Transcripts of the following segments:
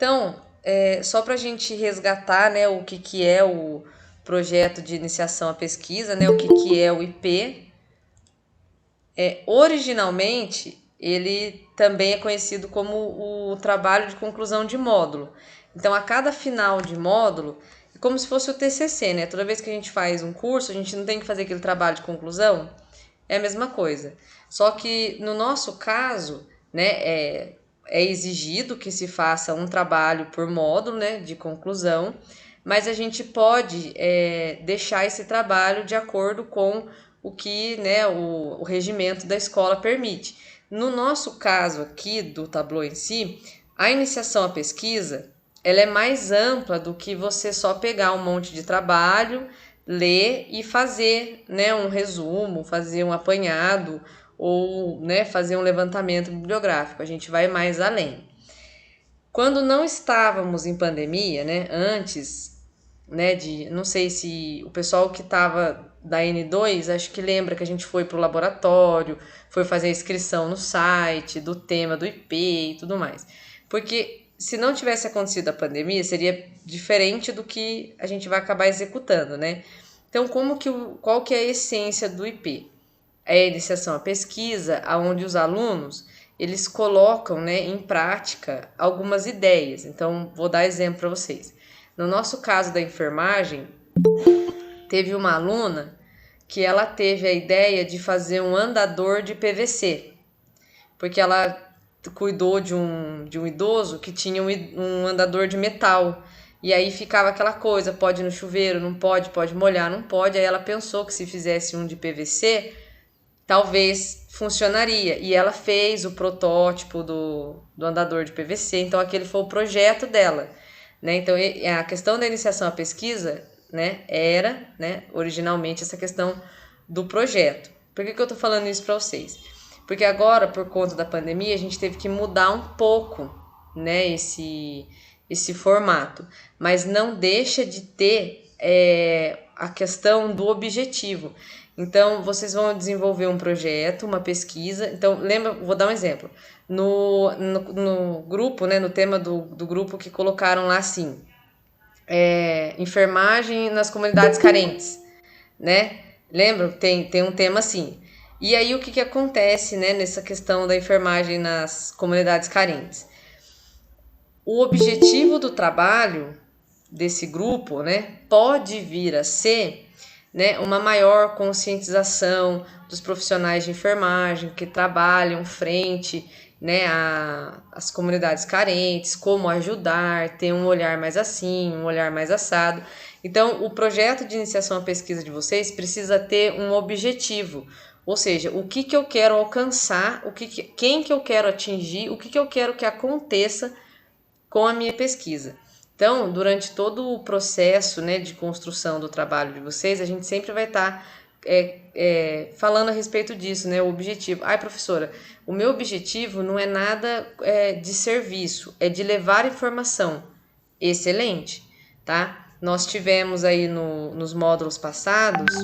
Então, só para a gente resgatar, né, o que, que é o projeto de iniciação à pesquisa, né, o que é o IP. Originalmente, ele também é conhecido como o trabalho de conclusão de módulo. Então, a cada final de módulo, é como se fosse o TCC, né? Toda vez que a gente faz um curso, a gente não tem que fazer aquele trabalho de conclusão. É a mesma coisa. Só que no nosso caso, né, é exigido que se faça um trabalho por módulo, né, de conclusão, mas a gente pode deixar esse trabalho de acordo com o que, né, o regimento da escola permite. No nosso caso aqui do Tableau em si, a iniciação à pesquisa ela é mais ampla do que você só pegar um monte de trabalho, ler e fazer, né, um resumo, fazer um apanhado ou, né, fazer um levantamento bibliográfico. A gente vai mais além. Quando não estávamos em pandemia, né, antes, né, não sei se o pessoal que estava da N2, acho que lembra que a gente foi para o laboratório, foi fazer a inscrição no site, do tema do IP e tudo mais. Porque se não tivesse acontecido a pandemia, seria diferente do que a gente vai acabar executando, né? Então, qual que é a essência do IP? É a iniciação à pesquisa, onde os alunos eles colocam, né, em prática algumas ideias. Então, vou dar exemplo para vocês. No nosso caso da enfermagem, teve uma aluna que ela teve a ideia de fazer um andador de PVC, porque ela cuidou de um idoso que tinha um andador de metal. E aí ficava aquela coisa, pode ir no chuveiro, não pode, pode molhar, não pode. Aí ela pensou que se fizesse um de PVC, talvez funcionaria. E ela fez o protótipo do andador de PVC, então aquele foi o projeto dela. Né? Então, a questão da iniciação à pesquisa, né, era, né, originalmente essa questão do projeto. Por que eu estou falando isso para vocês? Porque agora, por conta da pandemia, a gente teve que mudar um pouco, né, esse formato. Mas não deixa de ter a questão do objetivo. Então, vocês vão desenvolver um projeto, uma pesquisa. Então, lembra, vou dar um exemplo. No grupo, né, no tema do grupo que colocaram lá assim, enfermagem nas comunidades carentes, né? Lembra? Tem um tema assim. E aí, o que, que acontece, né, nessa questão da enfermagem nas comunidades carentes? O objetivo do trabalho desse grupo, né, pode vir a ser, né, uma maior conscientização dos profissionais de enfermagem que trabalham frente, né, às comunidades carentes, como ajudar, ter um olhar mais assim, um olhar mais assado. Então, o projeto de iniciação à pesquisa de vocês precisa ter um objetivo, ou seja, o que, que eu quero alcançar, quem que eu quero atingir, o que, que eu quero que aconteça com a minha pesquisa. Então, durante todo o processo, né, de construção do trabalho de vocês, a gente sempre vai estar falando a respeito disso, né, o objetivo. Ai, professora, o meu objetivo não é nada de serviço, é de levar informação. Excelente, tá? Nós tivemos aí nos módulos passados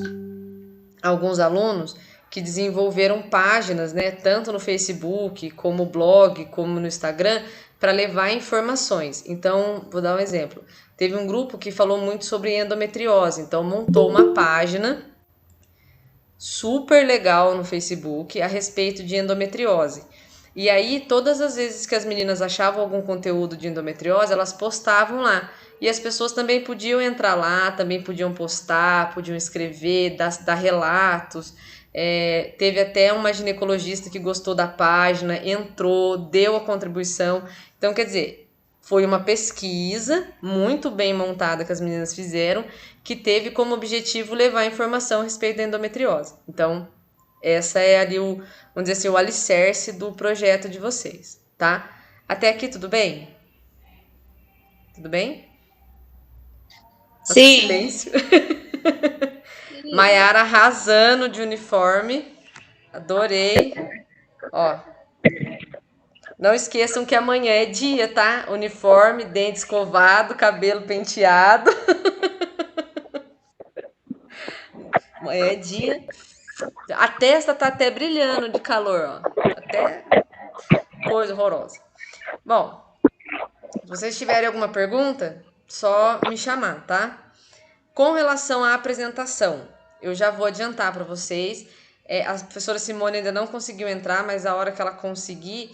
alguns alunos que desenvolveram páginas, né, tanto no Facebook, como blog, como no Instagram, para levar informações. Então, vou dar um exemplo. Teve um grupo que falou muito sobre endometriose, então montou uma página super legal no Facebook a respeito de endometriose. E aí, todas as vezes que as meninas achavam algum conteúdo de endometriose, elas postavam lá. E as pessoas também podiam entrar lá, também podiam postar, podiam escrever, dar relatos. Teve até uma ginecologista que gostou da página, entrou, deu a contribuição. Então, quer dizer, foi uma pesquisa muito bem montada que as meninas fizeram, que teve como objetivo levar informação a respeito da endometriose. Então, essa é ali vamos dizer assim, o alicerce do projeto de vocês, tá? Até aqui tudo bem? Tudo bem? Nossa, que Sim, silêncio. Maiara arrasando de uniforme. Adorei. Ó, não esqueçam que amanhã é dia, tá? Uniforme, dente escovado, cabelo penteado. Amanhã é dia. A testa tá até brilhando de calor, ó. Até coisa horrorosa. Bom, Se vocês tiverem alguma pergunta, só me chamar, tá? Com relação à apresentação, eu já vou adiantar para vocês. A professora Simone ainda não conseguiu entrar, mas a hora que ela conseguir,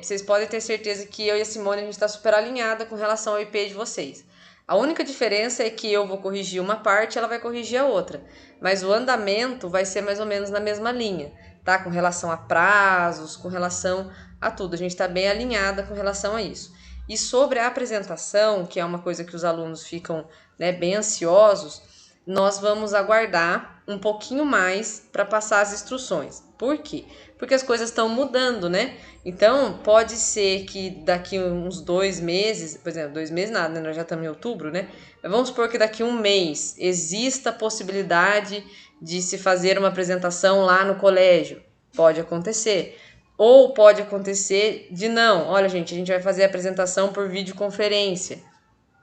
vocês podem ter certeza que eu e a Simone a gente está super alinhada com relação ao IP de vocês. A única diferença é que eu vou corrigir uma parte e ela vai corrigir a outra. Mas o andamento vai ser mais ou menos na mesma linha, tá? Com relação a prazos, com relação a tudo. A gente está bem alinhada com relação a isso. E sobre a apresentação, que é uma coisa que os alunos ficam, né, bem ansiosos, nós vamos aguardar um pouquinho mais para passar as instruções. Por quê? Porque as coisas estão mudando, né? Então, pode ser que daqui uns 2 meses, por exemplo, 2 meses nada, né? Nós já estamos em outubro, né? Mas vamos supor que daqui um mês exista a possibilidade de se fazer uma apresentação lá no colégio. Pode acontecer. Ou pode acontecer de não, olha gente, a gente vai fazer a apresentação por videoconferência.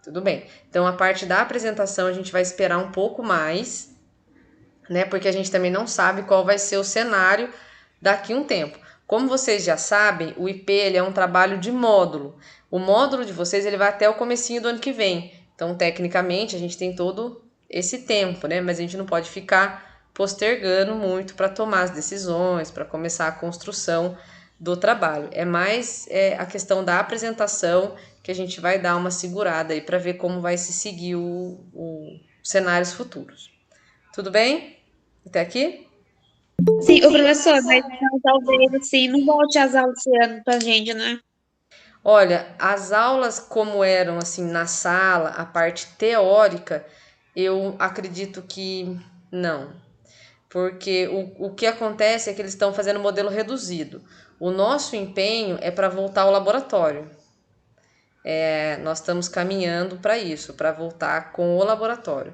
Tudo bem. Então, a parte da apresentação a gente vai esperar um pouco mais, né? Porque a gente também não sabe qual vai ser o cenário daqui a um tempo. Como vocês já sabem, o IP ele é um trabalho de módulo. O módulo de vocês ele vai até o comecinho do ano que vem. Então, tecnicamente, a gente tem todo esse tempo, né? Mas a gente não pode ficar postergando muito para tomar as decisões, para começar a construção do trabalho. É mais a questão da apresentação que a gente vai dar uma segurada aí para ver como vai se seguir os cenários futuros. Tudo bem? Até aqui? Sim, o professor, mas então, talvez assim, não volte às aulas esse ano pra gente, né? Olha, as aulas como eram assim na sala, a parte teórica, eu acredito que não. Porque o que acontece é que eles estão fazendo modelo reduzido. O nosso empenho é para voltar ao laboratório. Nós estamos caminhando para isso, para voltar com o laboratório.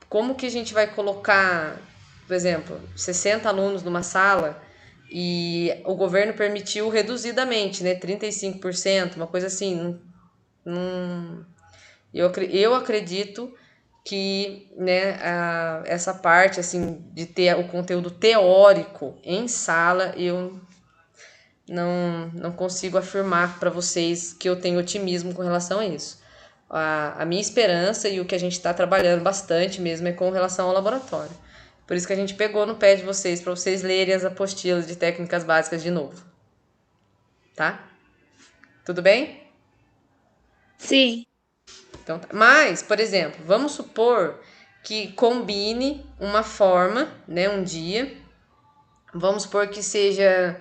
Como que a gente vai colocar, por exemplo, 60 alunos numa sala e o governo permitiu reduzidamente, né, 35%, uma coisa assim. Eu acredito que, né, essa parte assim de ter o conteúdo teórico em sala, eu não consigo afirmar para vocês que eu tenho otimismo com relação a isso. A minha esperança e o que a gente está trabalhando bastante mesmo é com relação ao laboratório. Por isso que a gente pegou no pé de vocês, para vocês lerem as apostilas de técnicas básicas de novo. Tá? Tudo bem? Sim, Então, mas, por exemplo, vamos supor que combine uma forma, né, um dia. Vamos supor que seja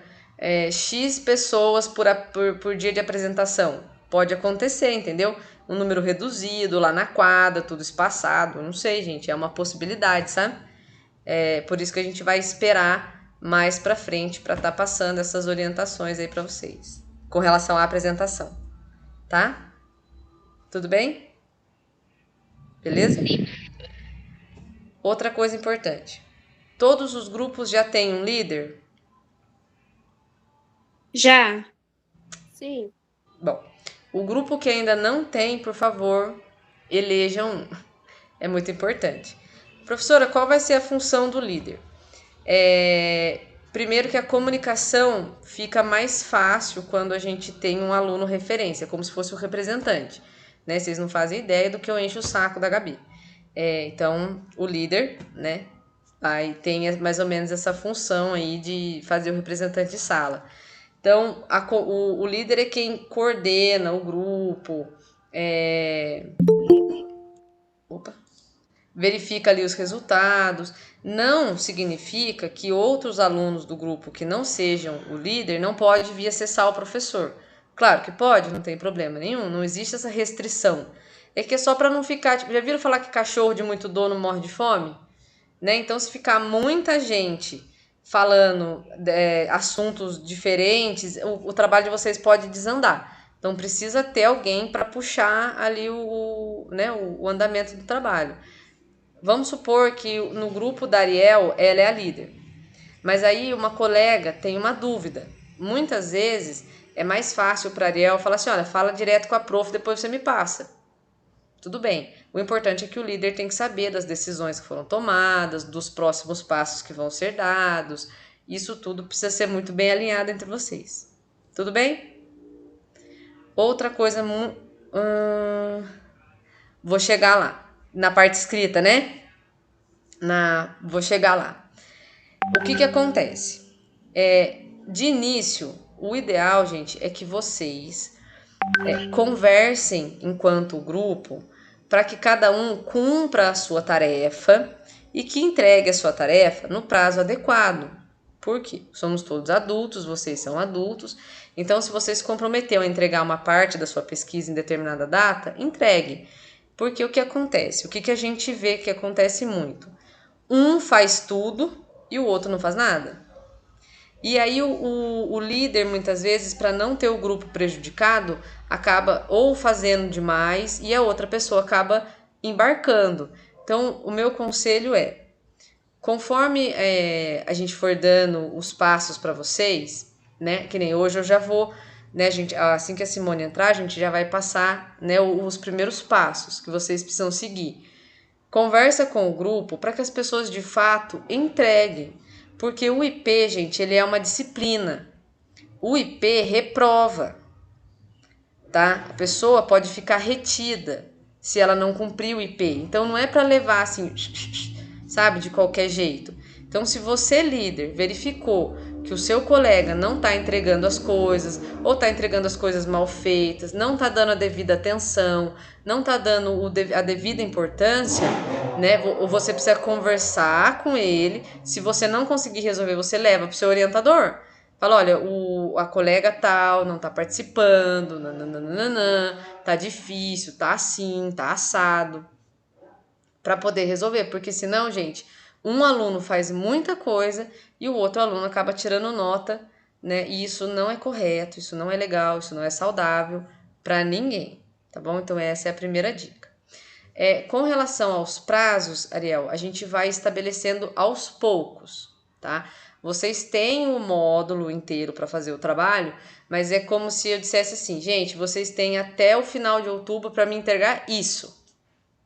X pessoas por dia de apresentação. Pode acontecer, entendeu? Um número reduzido lá na quadra, tudo espaçado. Não sei, gente. É uma possibilidade, sabe? Por isso que a gente vai esperar mais pra frente para estar passando essas orientações aí para vocês. Com relação à apresentação. Tá? Tudo bem? Beleza? Outra coisa importante. Todos os grupos já têm um líder? já. Sim. Bom, o grupo que ainda não tem, por favor, elejam um. É muito importante. Professora, qual vai ser a função do líder? Primeiro que a comunicação fica mais fácil quando a gente tem um aluno referência, como se fosse o representante. Né? Vocês não fazem ideia do que eu encho o saco da Gabi. Então, o líder, né, aí tem mais ou menos essa função aí de fazer o representante de sala. Então, o líder é quem coordena o grupo, opa, verifica ali os resultados. Não significa que outros alunos do grupo que não sejam o líder não pode vir acessar o professor. Claro que pode, não tem problema nenhum, não existe essa restrição. É que é só para não ficar, tipo, já viram falar que cachorro de muito dono morre de fome? Né? Então, se ficar muita gente falando assuntos diferentes, o trabalho de vocês pode desandar. Então, precisa ter alguém para puxar ali né, o andamento do trabalho. Vamos supor que no grupo da Ariel, ela é a líder. Mas aí uma colega tem uma dúvida. Muitas vezes é mais fácil para a Ariel falar assim, olha, fala direto com a prof, depois você me passa. Tudo bem. O importante é que o líder tem que saber das decisões que foram tomadas, dos próximos passos que vão ser dados. Isso tudo precisa ser muito bem alinhado entre vocês. Tudo bem? Outra coisa, vou chegar lá, na parte escrita, né? Vou chegar lá. O que acontece? De início, o ideal, gente, é que vocês conversem enquanto grupo para que cada um cumpra a sua tarefa e que entregue a sua tarefa no prazo adequado. Por quê? Somos todos adultos, vocês são adultos, então se você se comprometeu a entregar uma parte da sua pesquisa em determinada data, entregue. Porque o que acontece? O que a gente vê que acontece muito? Um faz tudo e o outro não faz nada. E aí o líder, muitas vezes, para não ter o grupo prejudicado, acaba ou fazendo demais e a outra pessoa acaba embarcando. Então, o meu conselho é, conforme a gente for dando os passos para vocês, né? Que nem hoje eu já vou, né, gente, assim que a Simone entrar, a gente já vai passar, né, os primeiros passos que vocês precisam seguir. Conversa com o grupo para que as pessoas de fato entreguem, porque o IP, gente, ele é uma disciplina. O IP reprova, tá? A pessoa pode ficar retida se ela não cumprir o IP. Então não é para levar assim, sabe, de qualquer jeito. Então, se você, líder, verificou que o seu colega não está entregando as coisas, ou está entregando as coisas mal feitas, não está dando a devida atenção, não está dando a devida importância, né? Ou você precisa conversar com ele. Se você não conseguir resolver, você leva para o seu orientador. Fala, olha, a colega tal não tá participando, nananana, tá difícil, tá assim, tá assado, para poder resolver, porque senão, gente, um aluno faz muita coisa e o outro aluno acaba tirando nota, né? E isso não é correto, isso não é legal, isso não é saudável para ninguém, tá bom? Então essa é a primeira dica. Com relação aos prazos, Ariel, a gente vai estabelecendo aos poucos, tá? Vocês têm o módulo inteiro para fazer o trabalho, mas é como se eu dissesse assim, gente, vocês têm até o final de outubro para me entregar isso.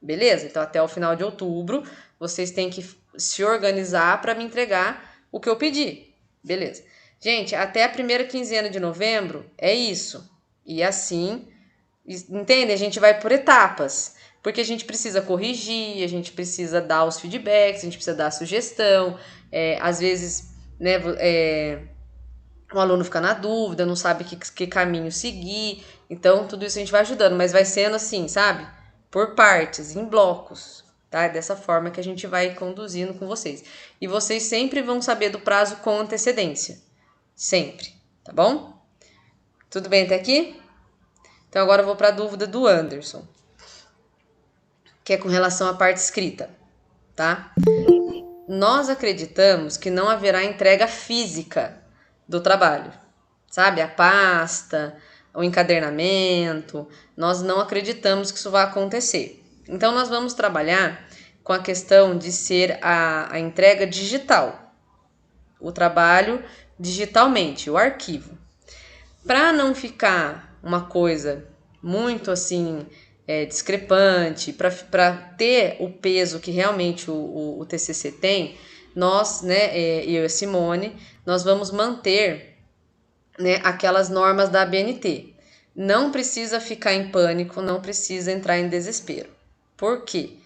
Beleza? Então, até o final de outubro, vocês têm que se organizar para me entregar o que eu pedi. Beleza. Gente, até a primeira quinzena de novembro é isso. E assim, entende? A gente vai por etapas. Porque a gente precisa corrigir, a gente precisa dar os feedbacks, a gente precisa dar a sugestão. Às vezes, né, o aluno fica na dúvida, não sabe que caminho seguir. Então, tudo isso a gente vai ajudando, mas vai sendo assim, sabe? Por partes, em blocos, tá? Dessa forma que a gente vai conduzindo com vocês. E vocês sempre vão saber do prazo com antecedência. Sempre, tá bom? Tudo bem até aqui? Então, agora eu vou para a dúvida do Anderson, que é com relação à parte escrita, tá? Nós acreditamos que não haverá entrega física do trabalho, sabe? A pasta, o encadernamento, nós não acreditamos que isso vai acontecer. Então, nós vamos trabalhar com a questão de ser a entrega digital, o trabalho digitalmente, o arquivo. Para não ficar uma coisa muito assim discrepante, para ter o peso que realmente o TCC tem, nós, né, eu e a Simone, nós vamos manter, né, aquelas normas da ABNT. Não precisa ficar em pânico, não precisa entrar em desespero. Por quê?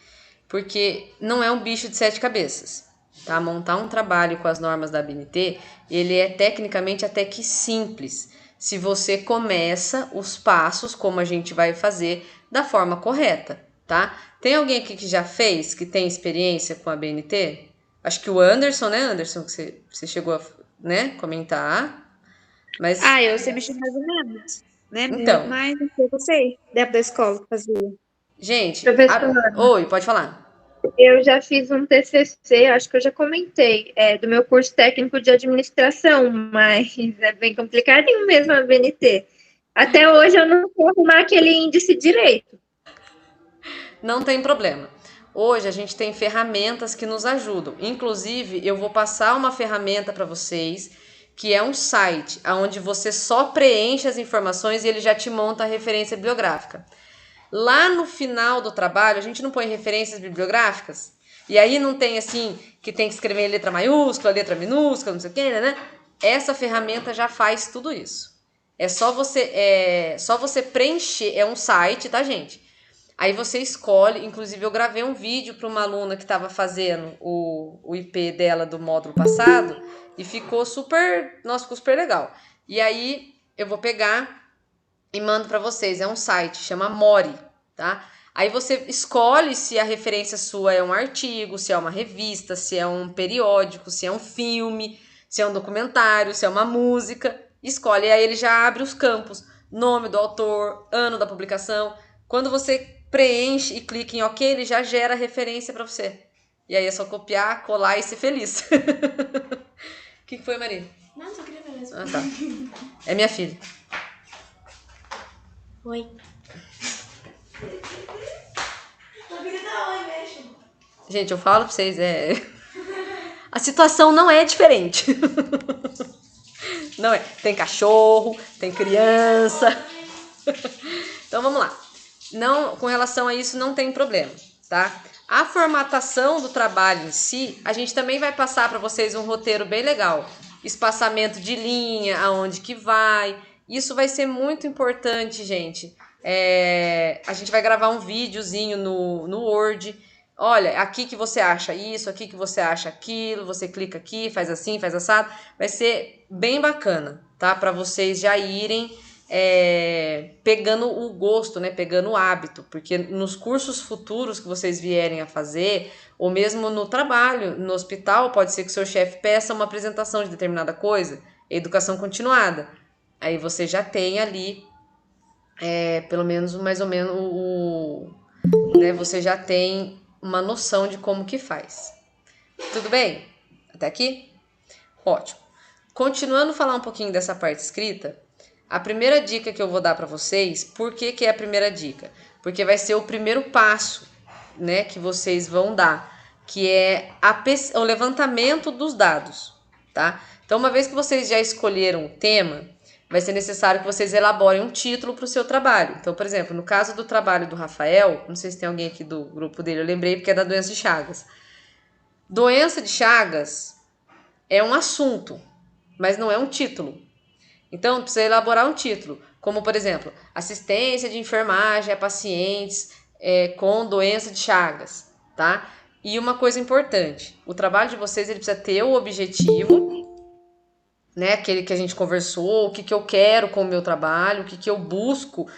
Porque não é um bicho de 7 cabeças. Tá? Montar um trabalho com as normas da ABNT, ele é tecnicamente até que simples, se você começa os passos, como a gente vai fazer, da forma correta, tá? Tem alguém aqui que já fez, que tem experiência com a BNT? Acho que o Anderson, né, Anderson, que você chegou a, né, comentar. Mas, Eu sei mexer mais ou menos, né? então, Mas eu sei, da época da escola que fazia. gente, Professora, oi, pode falar. eu já fiz um TCC, acho que eu já comentei, do meu curso técnico de administração, mas é bem complicadinho mesmo a BNT. Até hoje eu não vou arrumar aquele índice direito. Não tem problema. Hoje a gente tem ferramentas que nos ajudam. Inclusive, eu vou passar uma ferramenta para vocês, que é um site onde você só preenche as informações e ele já te monta a referência bibliográfica. Lá no final do trabalho, a gente não põe referências bibliográficas? E aí não tem assim, que tem que escrever em letra maiúscula, letra minúscula, não sei o que, né? Essa ferramenta já faz tudo isso. É só você preencher, é um site, tá, gente? Aí você escolhe, inclusive eu gravei um vídeo para uma aluna que estava fazendo o IP dela do módulo passado e ficou super, nossa, ficou super legal. E aí eu vou pegar e mando para vocês, é um site, chama Mori, tá? Aí você escolhe se a referência sua é um artigo, se é uma revista, se é um periódico, se é um filme, se é um documentário, se é uma música. Escolhe, aí ele já abre os campos, nome do autor, ano da publicação. Quando você preenche e clica em OK, ele já gera referência para você. E aí é só copiar, colar e ser feliz. O que foi, Maria? Não, só queria ver mesmo. Ah, tá. É minha filha. Oi. Só queria dar oi mesmo. Gente, eu falo pra vocês, a situação não é diferente. Não é. Tem cachorro, tem criança. Então vamos lá. Não, com relação a isso não tem problema, tá? A formatação do trabalho em si, a gente também vai passar para vocês um roteiro bem legal. Espaçamento de linha, aonde que vai. Isso vai ser muito importante, gente. A gente vai gravar um videozinho no Word. Olha, aqui que você acha isso, aqui que você acha aquilo, você clica aqui, faz assim, faz assado. Vai ser bem bacana, tá? Para vocês já irem pegando o gosto, né? Pegando o hábito, porque nos cursos futuros que vocês vierem a fazer, ou mesmo no trabalho, no hospital, pode ser que o seu chefe peça uma apresentação de determinada coisa, educação continuada. Aí você já tem ali, pelo menos mais ou menos né? Você já tem uma noção de como que faz. Tudo bem? Até aqui? Ótimo. Continuando a falar um pouquinho dessa parte escrita, a primeira dica que eu vou dar para vocês, por que é a primeira dica? Porque vai ser o primeiro passo, né, que vocês vão dar, que é o levantamento dos dados, tá? Então, uma vez que vocês já escolheram o tema, vai ser necessário que vocês elaborem um título para o seu trabalho. Então, por exemplo, no caso do trabalho do Rafael, não sei se tem alguém aqui do grupo dele, eu lembrei porque é da doença de Chagas. Doença de Chagas é um assunto, mas não é um título. Então, precisa elaborar um título, como, por exemplo, assistência de enfermagem a pacientes com doença de Chagas, tá? E uma coisa importante, o trabalho de vocês ele precisa ter o objetivo, né? Aquele que a gente conversou, o que eu quero com o meu trabalho, o que eu busco,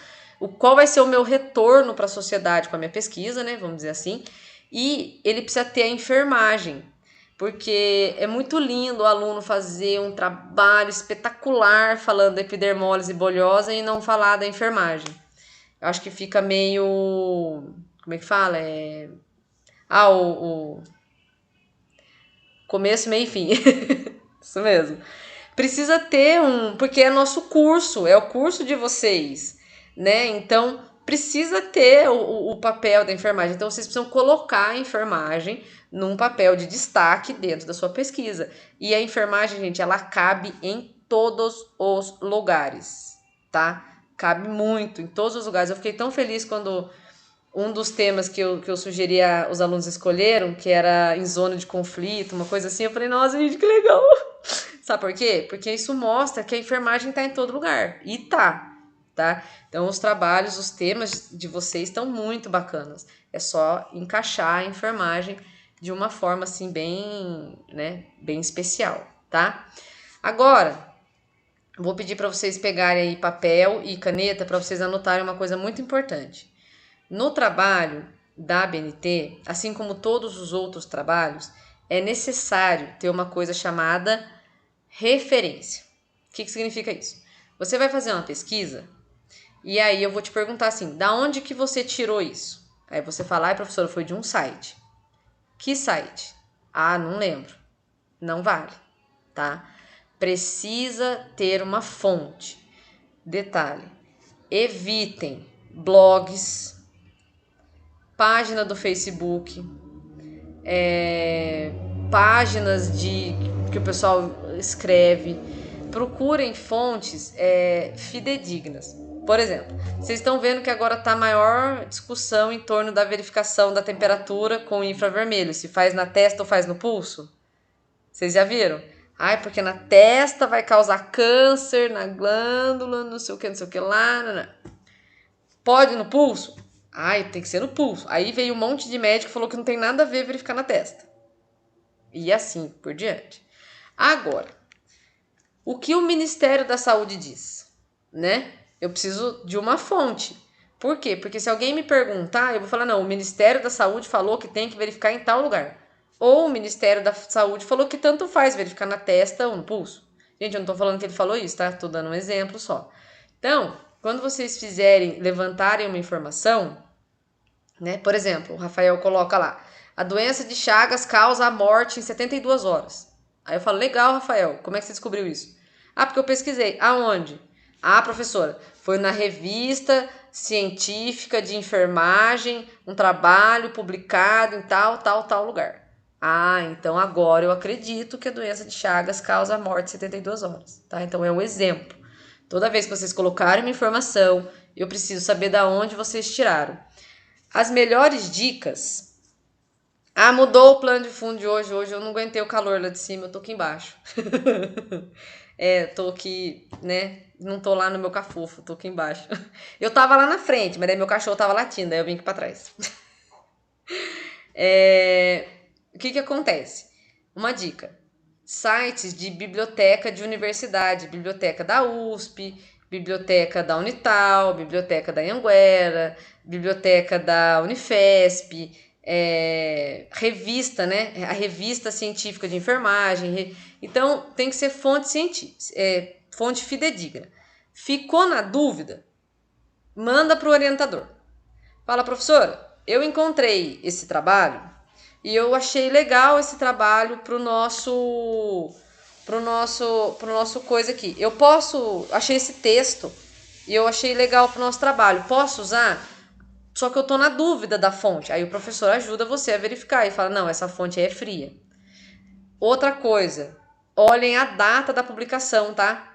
qual vai ser o meu retorno para a sociedade com a minha pesquisa, né? Vamos dizer assim. E ele precisa ter a enfermagem, porque é muito lindo o aluno fazer um trabalho espetacular falando da epidermólise bolhosa e não falar da enfermagem. Eu acho que fica meio... Como é que fala? O começo, meio e fim. Isso mesmo. Precisa ter porque é nosso curso, é o curso de vocês, né? Então, precisa ter o papel da enfermagem. Então, vocês precisam colocar a enfermagem num papel de destaque dentro da sua pesquisa. E a enfermagem, gente, ela cabe em todos os lugares, tá? Cabe muito em todos os lugares. Eu fiquei tão feliz quando um dos temas que eu sugeri os alunos escolheram, que era em zona de conflito, uma coisa assim, eu falei, nossa, gente, que legal! Sabe por quê? Porque isso mostra que a enfermagem tá em todo lugar. E tá? Então, os trabalhos, os temas de vocês estão muito bacanas. É só encaixar a enfermagem de uma forma, assim, bem, né, bem especial, tá? Agora, vou pedir para vocês pegarem aí papel e caneta para vocês anotarem uma coisa muito importante. No trabalho da ABNT, assim como todos os outros trabalhos, é necessário ter uma coisa chamada referência. O que significa isso? Você vai fazer uma pesquisa e aí eu vou te perguntar assim, da onde que você tirou isso? Aí você fala, professora, foi de um site. Que site? Ah, não lembro. Não vale, tá? Precisa ter uma fonte. Detalhe, evitem blogs, página do Facebook, páginas que o pessoal escreve. Procurem fontes fidedignas. Por exemplo, vocês estão vendo que agora está a maior discussão em torno da verificação da temperatura com infravermelho, se faz na testa ou faz no pulso? Vocês já viram? Ai, porque na testa vai causar câncer, na glândula, não sei o que lá. Não. Pode no pulso? Ai, tem que ser no pulso. Aí veio um monte de médico e falou que não tem nada a ver verificar na testa. E assim por diante. Agora, o que o Ministério da Saúde diz, né? Eu preciso de uma fonte. Por quê? Porque se alguém me perguntar, eu vou falar, não, o Ministério da Saúde falou que tem que verificar em tal lugar. Ou o Ministério da Saúde falou que tanto faz verificar na testa ou no pulso. Gente, eu não tô falando que ele falou isso, tá? Tô dando um exemplo só. Então, quando vocês levantarem uma informação, né? Por exemplo, o Rafael coloca lá, a doença de Chagas causa a morte em 72 horas. Aí eu falo, legal, Rafael, como é que você descobriu isso? Ah, porque eu pesquisei. Aonde? Ah, professora, foi na revista científica de enfermagem, um trabalho publicado em tal lugar. Ah, então agora eu acredito que a doença de Chagas causa a morte em 72 horas, tá? Então é um exemplo. Toda vez que vocês colocarem uma informação, eu preciso saber da onde vocês tiraram. As melhores dicas. Ah, mudou o plano de fundo de hoje. Hoje eu não aguentei o calor lá de cima, eu tô aqui embaixo. Tô aqui, né? Não tô lá no meu cafofo, tô aqui embaixo. Eu tava lá na frente, mas daí meu cachorro tava latindo, daí eu vim aqui pra trás. O que acontece? Uma dica. Sites de biblioteca de universidade, biblioteca da USP, biblioteca da Unital, biblioteca da Anhanguera, biblioteca da Unifesp, revista, né? A revista científica de enfermagem. Então, tem que ser fonte científica, fonte fidedigna. Ficou na dúvida? Manda para o orientador. Fala, professora, eu encontrei esse trabalho e eu achei legal esse trabalho pro nosso coisa aqui. Achei esse texto e eu achei legal pro nosso trabalho. Posso usar? Só que eu tô na dúvida da fonte. Aí o professor ajuda você a verificar e fala, não, essa fonte é fria. Outra coisa, olhem a data da publicação, tá?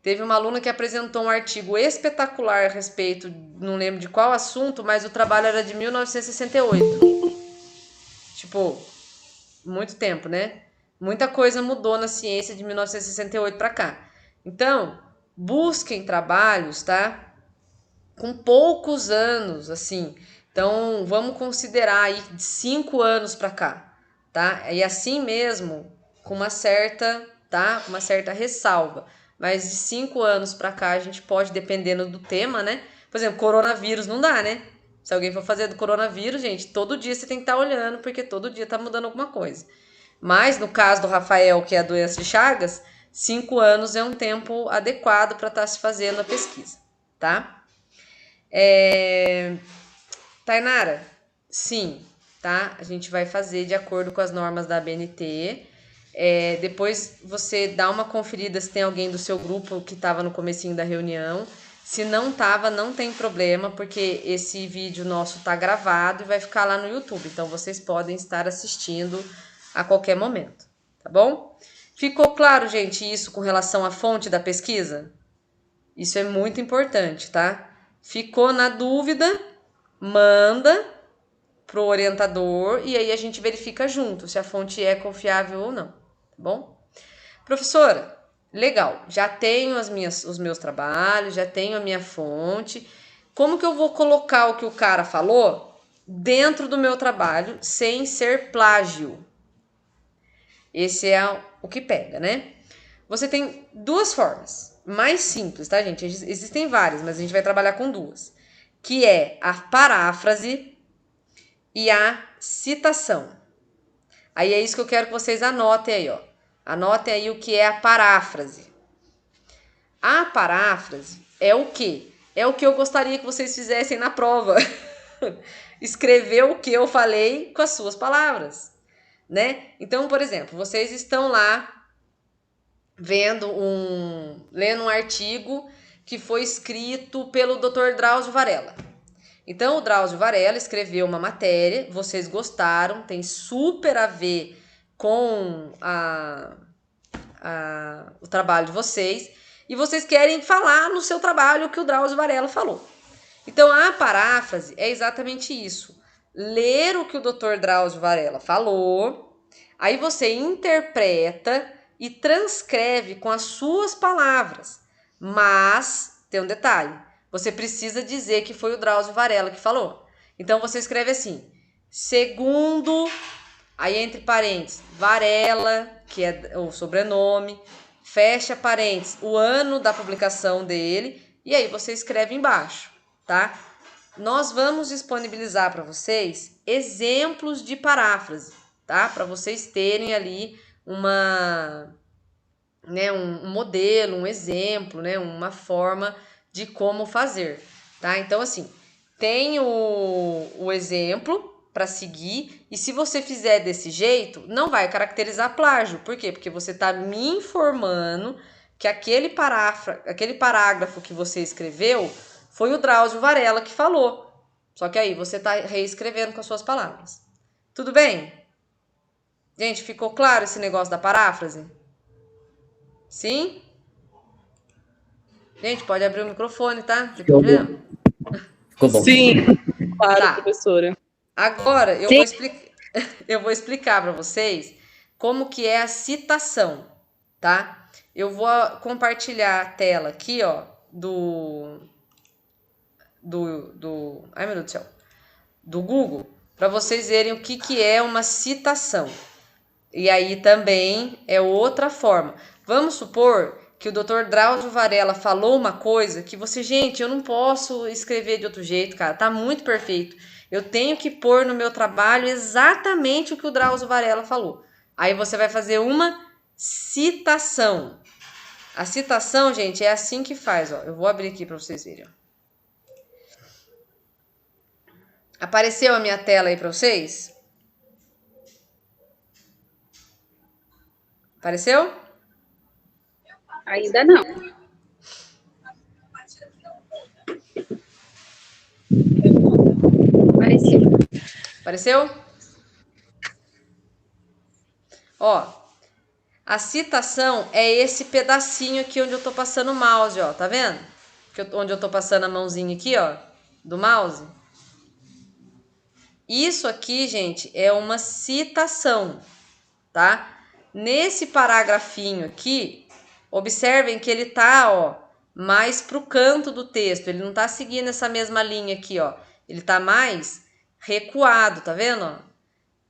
Teve uma aluna que apresentou um artigo espetacular a respeito, não lembro de qual assunto, mas o trabalho era de 1968. Tipo, muito tempo, né? Muita coisa mudou na ciência de 1968 para cá. Então, busquem trabalhos, tá? Com poucos anos, assim. Então, vamos considerar aí de 5 anos para cá, tá? E assim mesmo, com uma certa, tá? Uma certa ressalva. Mas de 5 anos para cá, a gente pode, dependendo do tema, né? Por exemplo, coronavírus não dá, né? Se alguém for fazer do coronavírus, gente, todo dia você tem que estar olhando, porque todo dia tá mudando alguma coisa. Mas, no caso do Rafael, que é a doença de Chagas, 5 anos é um tempo adequado para estar se fazendo a pesquisa, tá? Tainara, sim, tá? A gente vai fazer de acordo com as normas da ABNT. Depois você dá uma conferida se tem alguém do seu grupo que estava no comecinho da reunião. Se não tava, não tem problema, porque esse vídeo nosso tá gravado e vai ficar lá no YouTube. Então, vocês podem estar assistindo a qualquer momento, tá bom? Ficou claro, gente, isso com relação à fonte da pesquisa? Isso é muito importante, tá? Ficou na dúvida? Manda pro orientador e aí a gente verifica junto se a fonte é confiável ou não, tá bom? Professora, legal, já tenho os meus trabalhos, já tenho a minha fonte. Como que eu vou colocar o que o cara falou dentro do meu trabalho sem ser plágio? Esse é o que pega, né? Você tem duas formas mais simples, tá, gente? Existem várias, mas a gente vai trabalhar com duas, que é a paráfrase e a citação. Aí é isso que eu quero que vocês anotem aí, ó. Anotem aí o que é a paráfrase. A paráfrase é o quê? É o que eu gostaria que vocês fizessem na prova. Escrever o que eu falei com as suas palavras, né? Então, por exemplo, vocês estão lá lendo um artigo que foi escrito pelo Dr. Drauzio Varella. Então, o Drauzio Varella escreveu uma matéria, vocês gostaram, tem super a ver com o trabalho de vocês, e vocês querem falar no seu trabalho o que o Drauzio Varella falou. Então, a paráfrase é exatamente isso. Ler o que o Dr. Drauzio Varella falou, aí você interpreta e transcreve com as suas palavras. Mas tem um detalhe, você precisa dizer que foi o Drauzio Varela que falou. Então você escreve assim: segundo, aí entre parênteses, Varela, que é o sobrenome, fecha parênteses, o ano da publicação dele, e aí você escreve embaixo, tá? Nós vamos disponibilizar para vocês exemplos de paráfrase, tá? Para vocês terem ali um modelo, um exemplo, né? Uma forma de como fazer, tá? Então, assim, tem o exemplo para seguir, e se você fizer desse jeito, não vai caracterizar plágio. Por quê? Porque você está me informando que aquele parágrafo que você escreveu foi o Drauzio Varela que falou. Só que aí você está reescrevendo com as suas palavras. Tudo bem? Gente, ficou claro esse negócio da paráfrase? Sim? Gente, pode abrir o microfone, tá? Não tem problema? Ficou bom. Sim, claro, Tá. professora. Agora eu vou explicar para vocês como que é a citação, tá? Eu vou compartilhar a tela aqui, ó, ai meu Deus do céu, do Google, para vocês verem o que é uma citação. E aí também é outra forma. Vamos supor que o Dr. Drauzio Varela falou uma coisa que você, gente, eu não posso escrever de outro jeito, cara, tá muito perfeito. Eu tenho que pôr no meu trabalho exatamente o que o Drauzio Varela falou. Aí você vai fazer uma citação. A citação, gente, é assim que faz, ó. Eu vou abrir aqui para vocês verem, ó. Apareceu a minha tela aí para vocês? Apareceu? Ainda não. Apareceu? Ó, a citação é esse pedacinho aqui onde eu tô passando o mouse, ó. Tá vendo? Onde eu tô passando a mãozinha aqui, ó, do mouse. Isso aqui, gente, é uma citação, tá? Nesse parágrafinho aqui, observem que ele tá, ó, mais pro canto do texto. Ele não tá seguindo essa mesma linha aqui, ó. Ele tá mais recuado, tá vendo? Ó?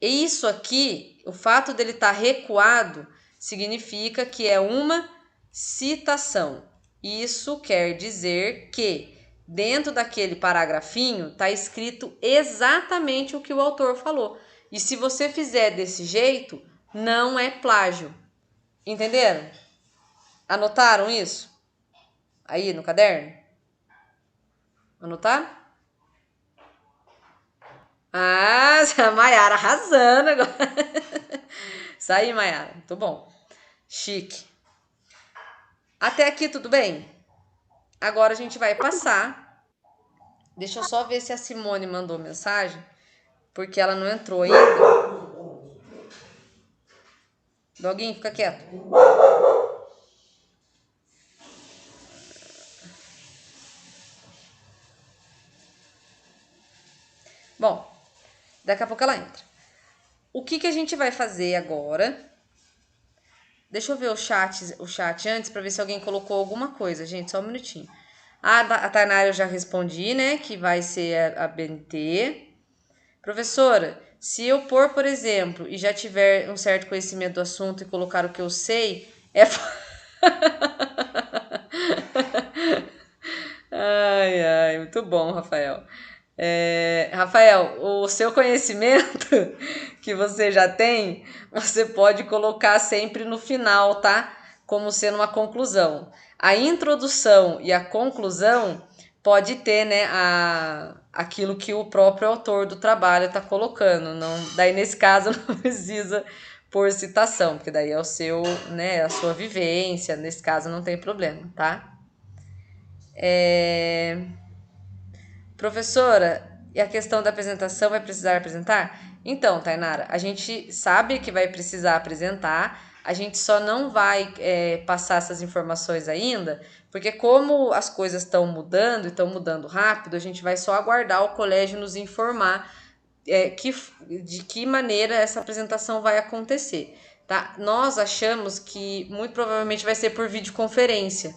Isso aqui, o fato dele estar recuado, significa que é uma citação. Isso quer dizer que dentro daquele paragrafinho está escrito exatamente o que o autor falou. E se você fizer desse jeito, não é plágio. Entenderam? Anotaram isso? Aí no caderno? Anotaram? Ah, a Maiara arrasando agora. Isso aí, Maiara. Muito bom. Chique. Até aqui tudo bem? Agora a gente vai passar. Deixa eu só ver se a Simone mandou mensagem, porque ela não entrou ainda. Doguinho, fica quieto. Bom, daqui a pouco ela entra. O que a gente vai fazer agora? Deixa eu ver o chat antes para ver se alguém colocou alguma coisa, gente, só um minutinho. A Tainara eu já respondi, né, que vai ser a BNT. Professora, se eu pôr, por exemplo, e já tiver um certo conhecimento do assunto e colocar o que eu sei, é... Ai, muito bom, Rafael. Rafael, o seu conhecimento que você já tem, você pode colocar sempre no final, tá? Como sendo uma conclusão. A introdução e a conclusão pode ter, né, aquilo que o próprio autor do trabalho está colocando. Daí, nesse caso, não precisa por citação, porque daí é o seu, né, a sua vivência. Nesse caso, não tem problema, tá? Professora, e a questão da apresentação, vai precisar apresentar? Então, Tainara, a gente sabe que vai precisar apresentar, a gente só não vai passar essas informações ainda, porque como as coisas estão mudando e estão mudando rápido, a gente vai só aguardar o colégio nos informar de que maneira essa apresentação vai acontecer. tá? Nós achamos que muito provavelmente vai ser por videoconferência,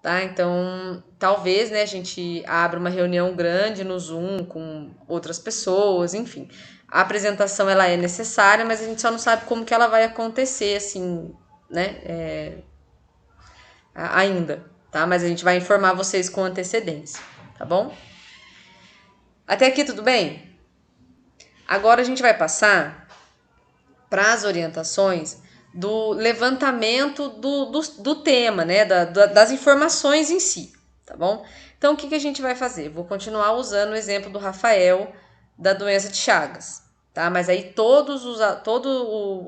tá? Então, talvez, né, a gente abra uma reunião grande no Zoom com outras pessoas, enfim. A apresentação, ela é necessária, mas a gente só não sabe como que ela vai acontecer, assim, né, ainda, tá? Mas a gente vai informar vocês com antecedência, tá bom? Até aqui tudo bem? Agora a gente vai passar para as orientações do levantamento do tema, né? Das informações em si, tá bom? Então, o que a gente vai fazer? Vou continuar usando o exemplo do Rafael da doença de Chagas, tá? Mas aí todo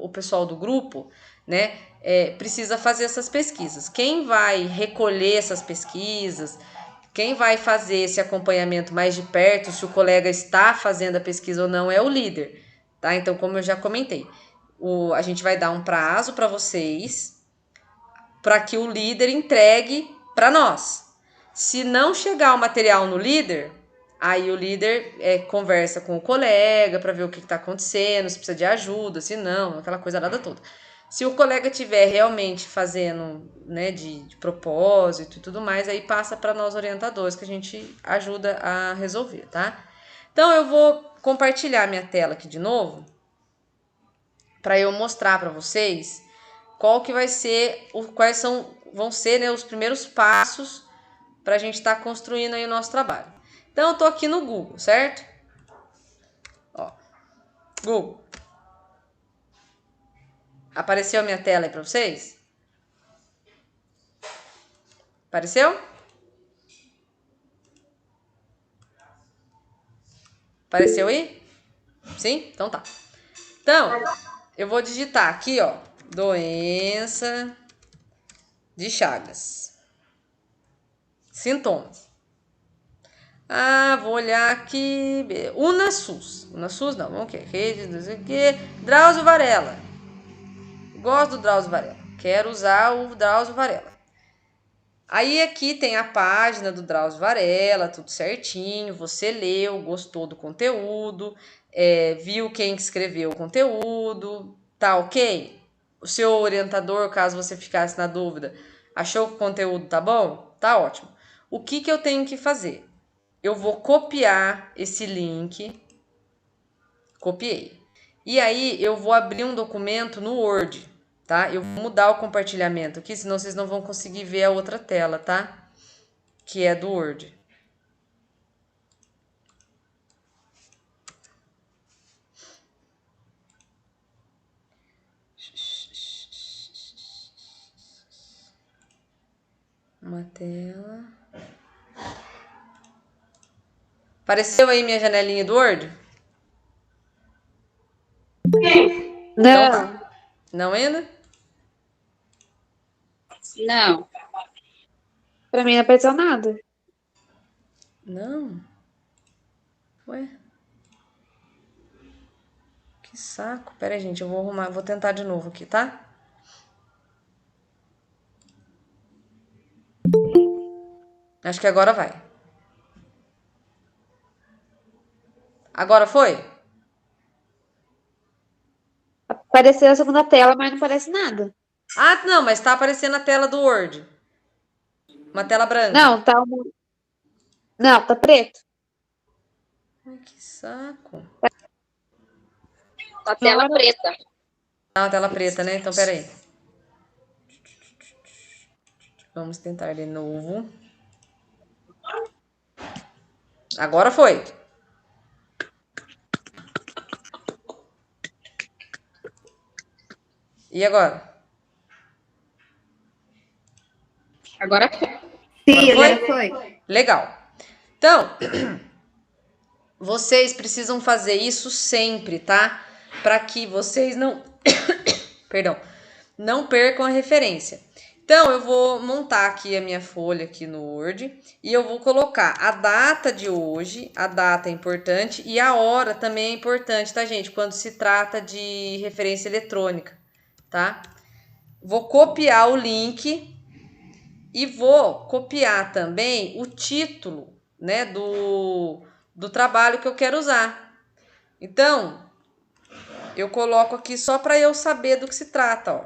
o pessoal do grupo, né, precisa fazer essas pesquisas. Quem vai recolher essas pesquisas, quem vai fazer esse acompanhamento mais de perto, se o colega está fazendo a pesquisa ou não, é o líder, tá? Então, como eu já comentei, a gente vai dar um prazo para vocês, para que o líder entregue para nós. Se não chegar o material no líder, aí o líder conversa com o colega para ver o que está acontecendo, se precisa de ajuda, se não, aquela coisa nada toda. Se o colega estiver realmente fazendo, né, de propósito e tudo mais, aí passa para nós orientadores, que a gente ajuda a resolver, tá? Então, eu vou compartilhar minha tela aqui de novo, para eu mostrar para vocês qual que vai ser, vão ser, né, os primeiros passos para a gente estar construindo aí o nosso trabalho. Então, eu tô aqui no Google, certo? Ó, Google. Apareceu a minha tela aí para vocês? Apareceu? Apareceu aí? Sim? Então tá. Então, eu vou digitar aqui, ó, doença de Chagas. Sintomas. Vou olhar aqui. UNASUS. UNASUS não, vamos o quê? Rede, não sei o quê. Drauzio Varela. Gosto do Drauzio Varela. Quero usar o Drauzio Varela. Aí aqui tem a página do Drauzio Varela, tudo certinho. Você leu, gostou do conteúdo, viu quem escreveu o conteúdo, tá ok? O seu orientador, caso você ficasse na dúvida, achou que o conteúdo tá bom? Tá ótimo. O que eu tenho que fazer? Eu vou copiar esse link. Copiei. E aí, eu vou abrir um documento no Word, tá? Eu vou mudar o compartilhamento aqui, senão vocês não vão conseguir ver a outra tela, tá? Que é do Word. Uma tela. Apareceu aí minha janelinha do Word? Não, Então tá. Não ainda? não. Pra mim não apareceu nada. Não. Ué? Que saco. Pera aí, gente, eu vou arrumar, vou tentar de novo aqui, tá? Acho que agora vai. Agora foi? Apareceu a segunda tela, mas não aparece nada. Ah, não, mas tá aparecendo a tela do Word. Uma tela branca. Não, tá Não, tá preto. Ai, que saco. Tá tela preta. Ah, uma tela preta, né? Então, pera aí. Vamos tentar de novo. Agora foi. E agora? Agora foi. Sim, Agora agora foi. Legal. Então, vocês precisam fazer isso sempre, tá? Para que vocês não, perdão, não percam a referência. Então, eu vou montar aqui a minha folha aqui no Word e eu vou colocar a data de hoje, a data é importante e a hora também é importante, tá, gente? Quando se trata de referência eletrônica, tá? Vou copiar o link e vou copiar também o título, né, do trabalho que eu quero usar. Então, eu coloco aqui só para eu saber do que se trata, ó.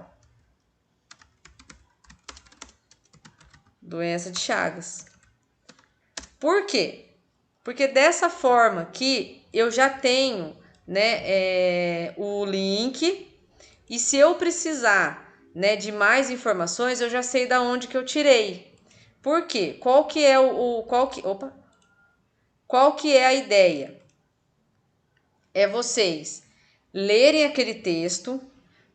Doença de Chagas. Por quê? Porque dessa forma aqui eu já tenho, né, o link, e se eu precisar, né, de mais informações, eu já sei da onde que eu tirei. Por quê? Qual que é qual que é a ideia? É vocês lerem aquele texto,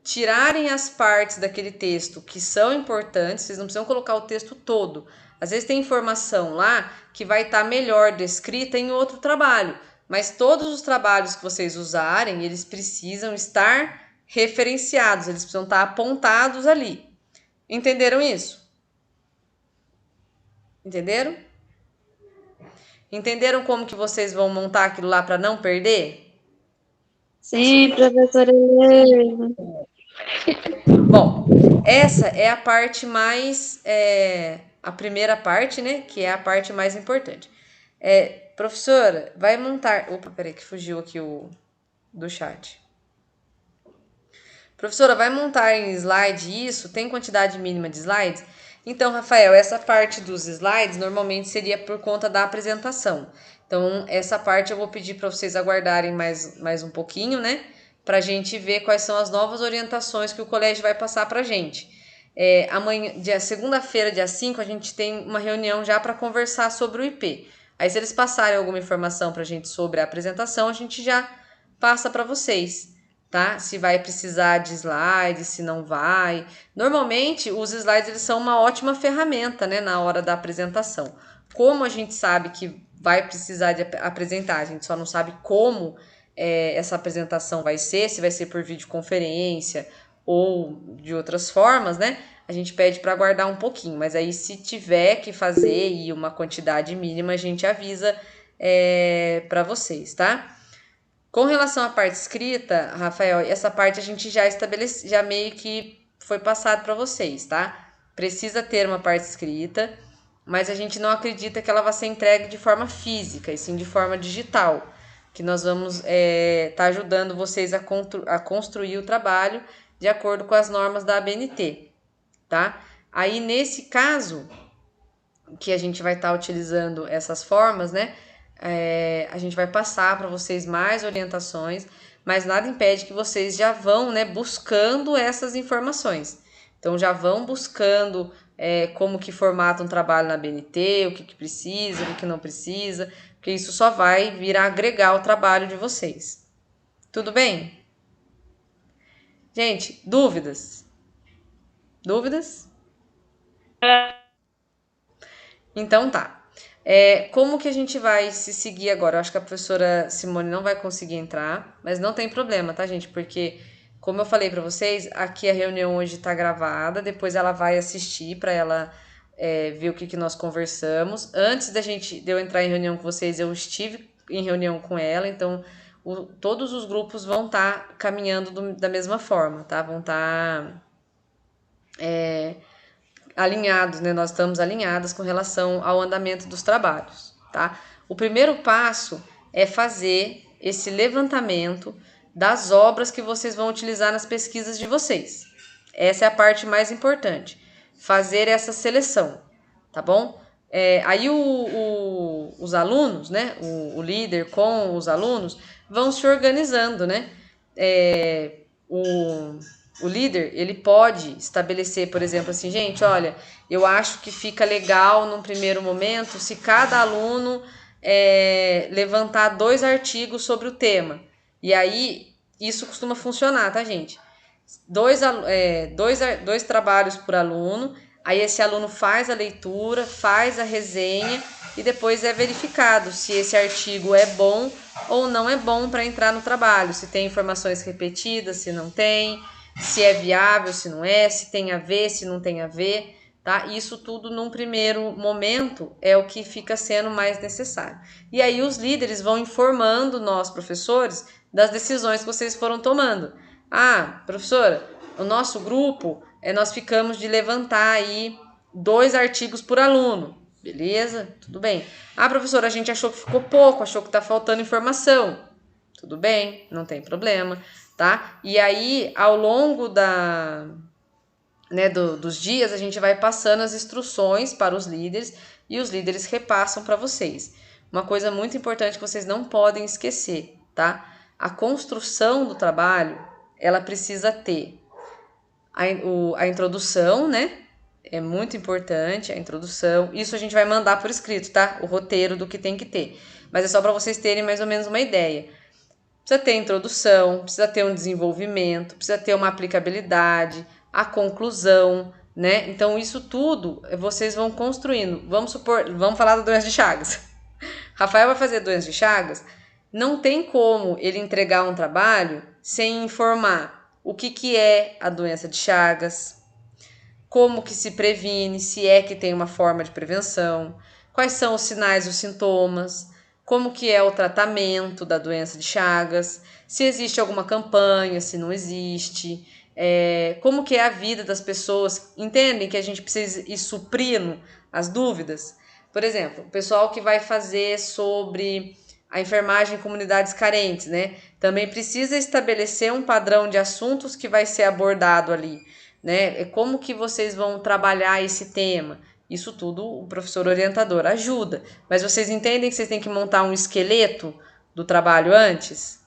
tirarem as partes daquele texto que são importantes, vocês não precisam colocar o texto todo. Às vezes tem informação lá que vai estar melhor descrita em outro trabalho, mas todos os trabalhos que vocês usarem, eles precisam estar referenciados, eles precisam estar apontados ali. Entenderam isso? Entenderam? Entenderam como que vocês vão montar aquilo lá para não perder? Sim, professora Helena. Bom, essa é a parte mais, a primeira parte, né? Que é a parte mais importante. Professora, vai montar. Opa, peraí, que fugiu aqui do chat. Professora, vai montar em slide isso? Tem quantidade mínima de slides? Então, Rafael, essa parte dos slides normalmente seria por conta da apresentação. Então, essa parte eu vou pedir para vocês aguardarem mais um pouquinho, né? Para a gente ver quais são as novas orientações que o colégio vai passar para a gente. Amanhã, segunda-feira, dia 5, a gente tem uma reunião já para conversar sobre o IP. Aí, se eles passarem alguma informação para a gente sobre a apresentação, a gente já passa para vocês, tá? Se vai precisar de slides, se não vai. Normalmente, os slides eles são uma ótima ferramenta, né, na hora da apresentação. Como a gente sabe que vai precisar de apresentar, a gente só não sabe como essa apresentação vai ser, se vai ser por videoconferência ou de outras formas, né? A gente pede para aguardar um pouquinho, mas aí se tiver que fazer e uma quantidade mínima, a gente avisa para vocês, tá? Com relação à parte escrita, Rafael, essa parte a gente já estabeleceu, já meio que foi passado para vocês, tá? Precisa ter uma parte escrita, mas a gente não acredita que ela vai ser entregue de forma física, e sim de forma digital, que nós vamos tá ajudando vocês a construir o trabalho de acordo com as normas da ABNT, tá? Aí, nesse caso, que a gente vai estar utilizando essas formas, né? A gente vai passar para vocês mais orientações, mas nada impede que vocês já vão, né, buscando essas informações. Então, já vão buscando como que formata um trabalho na BNT, o que precisa, o que não precisa, porque isso só vai vir a agregar o trabalho de vocês. Tudo bem? Gente, dúvidas? Dúvidas? Então tá. Como que a gente vai se seguir agora? Eu acho que a professora Simone não vai conseguir entrar, mas não tem problema, tá, gente? Porque, como eu falei para vocês, aqui a reunião hoje tá gravada, depois ela vai assistir para ela ver o que nós conversamos. Antes de eu entrar em reunião com vocês, eu estive em reunião com ela, então todos os grupos vão estar caminhando da mesma forma, tá? Vão estar alinhados, né? Nós estamos alinhadas com relação ao andamento dos trabalhos, tá? O primeiro passo é fazer esse levantamento das obras que vocês vão utilizar nas pesquisas de vocês. Essa é a parte mais importante, fazer essa seleção, tá bom? Aí os alunos, né? O líder com os alunos vão se organizando, né? O líder, ele pode estabelecer, por exemplo, assim, gente, olha, eu acho que fica legal num primeiro momento se cada aluno levantar 2 artigos sobre o tema. E aí, isso costuma funcionar, tá, gente? 2 trabalhos por aluno, aí esse aluno faz a leitura, faz a resenha e depois é verificado se esse artigo é bom ou não é bom para entrar no trabalho, se tem informações repetidas, se não tem, se é viável, se não é, se tem a ver, se não tem a ver, tá? Isso tudo num primeiro momento é o que fica sendo mais necessário. E aí os líderes vão informando nós, professores, das decisões que vocês foram tomando. Ah, professora, o nosso grupo, nós ficamos de levantar aí 2 artigos por aluno. Beleza? Tudo bem. Ah, professora, a gente achou que ficou pouco, achou que tá faltando informação. Tudo bem, não tem problema. tá? E aí, ao longo dos dias, a gente vai passando as instruções para os líderes e os líderes repassam para vocês. Uma coisa muito importante que vocês não podem esquecer, tá? A construção do trabalho, ela precisa ter a introdução, né? É muito importante a introdução. Isso a gente vai mandar por escrito, tá? O roteiro do que tem que ter. Mas é só para vocês terem mais ou menos uma ideia. Precisa ter introdução, precisa ter um desenvolvimento, precisa ter uma aplicabilidade, a conclusão, né? Então, isso tudo vocês vão construindo. Vamos falar da doença de Chagas. Rafael vai fazer doença de Chagas. Não tem como ele entregar um trabalho sem informar o que é a doença de Chagas, como que se previne, se é que tem uma forma de prevenção, quais são os sinais e os sintomas, como que é o tratamento da doença de Chagas, se existe alguma campanha, se não existe, como que é a vida das pessoas, entendem que a gente precisa ir suprindo as dúvidas? Por exemplo, o pessoal que vai fazer sobre a enfermagem em comunidades carentes, né? Também precisa estabelecer um padrão de assuntos que vai ser abordado ali, né? Como que vocês vão trabalhar esse tema? Isso tudo o professor orientador ajuda. Mas vocês entendem que vocês têm que montar um esqueleto do trabalho antes?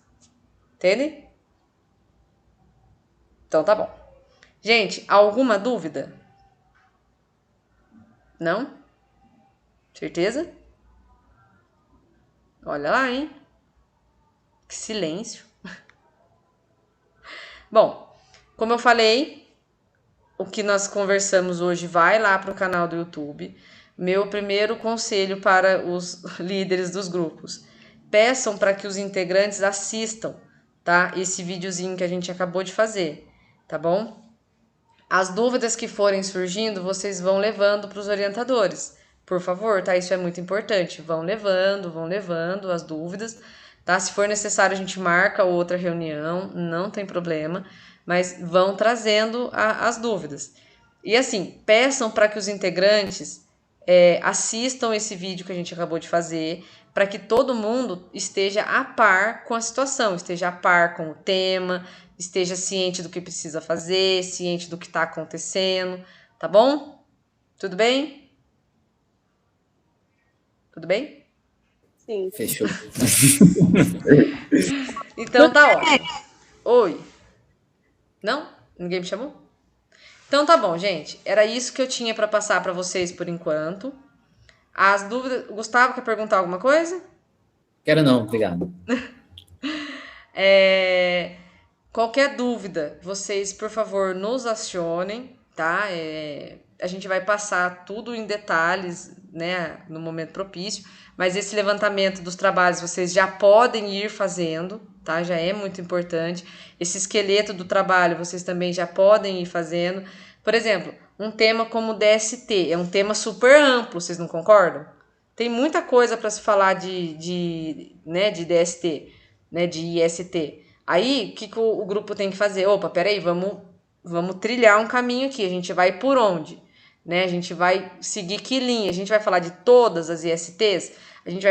Entendem? Então tá bom. Gente, alguma dúvida? Não? Certeza? Olha lá, hein? Que silêncio. Bom, como eu falei, o que nós conversamos hoje vai lá para o canal do YouTube. Meu primeiro conselho para os líderes dos grupos: peçam para que os integrantes assistam, tá? Esse videozinho que a gente acabou de fazer, tá bom? As dúvidas que forem surgindo, vocês vão levando para os orientadores. Por favor, tá? Isso é muito importante. Vão levando as dúvidas, tá? Se for necessário, a gente marca outra reunião, não tem problema, mas vão trazendo as dúvidas. E assim, peçam para que os integrantes assistam esse vídeo que a gente acabou de fazer, para que todo mundo esteja a par com a situação, esteja a par com o tema, esteja ciente do que precisa fazer, ciente do que está acontecendo, tá bom? Tudo bem? Tudo bem? Sim. Fechou. Então tá ótimo. Oi. Não? Ninguém me chamou? Então tá bom, gente. Era isso que eu tinha para passar para vocês por enquanto. As dúvidas... Gustavo, quer perguntar alguma coisa? Quero não, obrigado. Qualquer dúvida, vocês, por favor, nos acionem, tá? A gente vai passar tudo em detalhes, né, no momento propício, mas esse levantamento dos trabalhos vocês já podem ir fazendo, tá? Já é muito importante. Esse esqueleto do trabalho vocês também já podem ir fazendo. Por exemplo, um tema como DST é um tema super amplo, vocês não concordam? Tem muita coisa para se falar de DST, né, de IST. Aí, o que o grupo tem que fazer? Opa, peraí, vamos trilhar um caminho aqui. A gente vai por onde? Né? A gente vai seguir que linha? A gente vai falar de todas as ISTs? A gente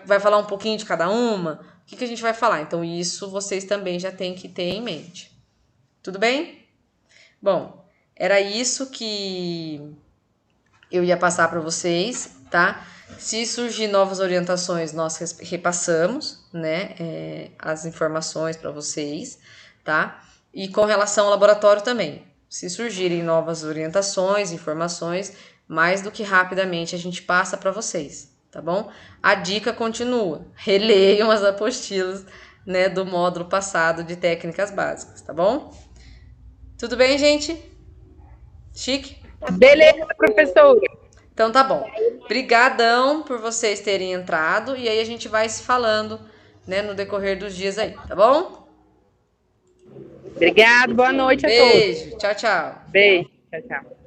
vai falar um pouquinho de cada uma? O que a gente vai falar? Então, isso vocês também já têm que ter em mente. Tudo bem? Bom, era isso que eu ia passar para vocês, tá? Se surgir novas orientações, nós repassamos, né, as informações para vocês, tá? E com relação ao laboratório também, se surgirem novas orientações, informações, mais do que rapidamente a gente passa para vocês, tá bom? A dica continua, releiam as apostilas, né, do módulo passado de técnicas básicas, tá bom? Tudo bem, gente? Chique? Beleza, professora. Então tá bom. Brigadão por vocês terem entrado e aí a gente vai se falando, né, no decorrer dos dias aí, tá bom? Obrigado, boa noite a todos. Beijo, tchau, tchau. Beijo, tchau, tchau.